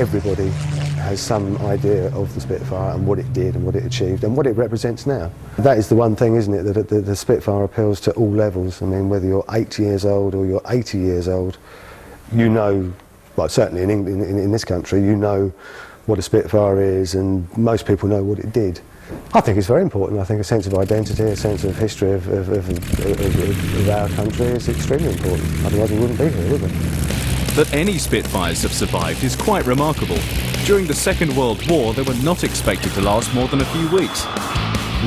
everybody has some idea of the Spitfire and what it did and what it achieved and what it represents now. That is the one thing, isn't it, that the Spitfire appeals to all levels. I mean, whether you're 8 years old or you're 80 years old, you know, well, certainly in this country, you know what a Spitfire is, and most people know what it did. I think it's very important. I think a sense of identity, a sense of history of our country is extremely important. Otherwise we wouldn't be here, would we? That any Spitfires have survived is quite remarkable. During the Second World War, they were not expected to last more than a few weeks.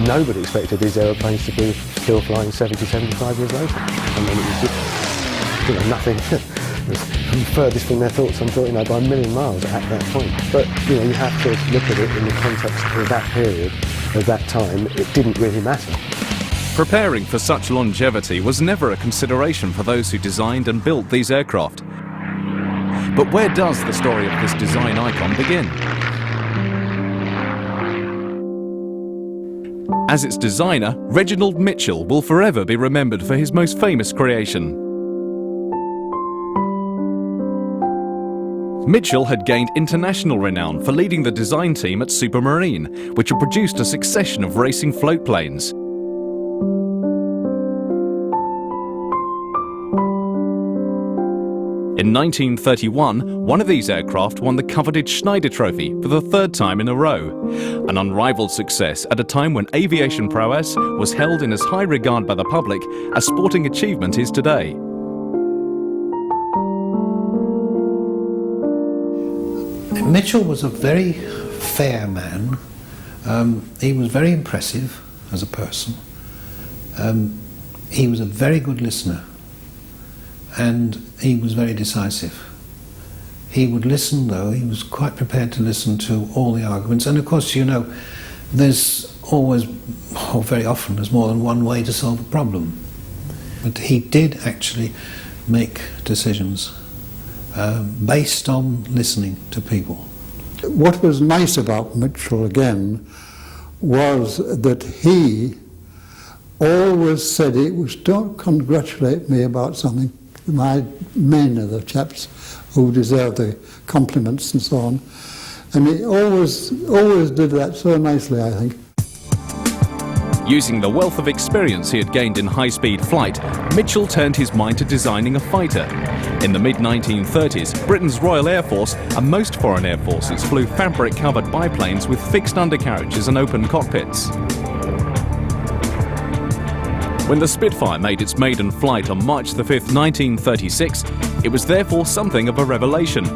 Nobody expected these aeroplanes to be still flying 70, 75 years later. I mean, it was just, you know, nothing. It was furthest from their thoughts, I'm sure, you know, by a million miles at that point. But, you know, you have to look at it in the context of that period, of that time. It didn't really matter. Preparing for such longevity was never a consideration for those who designed and built these aircraft. But where does the story of this design icon begin? As its designer, Reginald Mitchell will forever be remembered for his most famous creation. Mitchell had gained international renown for leading the design team at Supermarine, which had produced a succession of racing float planes. In 1931, one of these aircraft won the coveted Schneider Trophy for the third time in a row, an unrivaled success at a time when aviation prowess was held in as high regard by the public as sporting achievement is today. Mitchell was a very fair man. He was very impressive as a person. He was a very good listener, and he was very decisive. He would listen, though. He was quite prepared to listen to all the arguments. And of course, you know, there's always, or very often, there's more than one way to solve a problem. But he did actually make decisions based on listening to people. What was nice about Mitchell, again, was that he always said he was, don't congratulate me about something. My men are the chaps who deserve the compliments and so on. And he always did that so nicely, I think. Using the wealth of experience he had gained in high-speed flight, Mitchell turned his mind to designing a fighter. In the mid-1930s, Britain's Royal Air Force and most foreign air forces flew fabric-covered biplanes with fixed undercarriages and open cockpits. When the Spitfire made its maiden flight on March the 5th, 1936, it was therefore something of a revelation.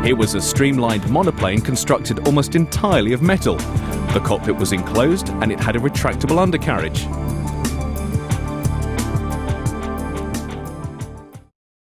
It was a streamlined monoplane constructed almost entirely of metal. The cockpit was enclosed and it had a retractable undercarriage.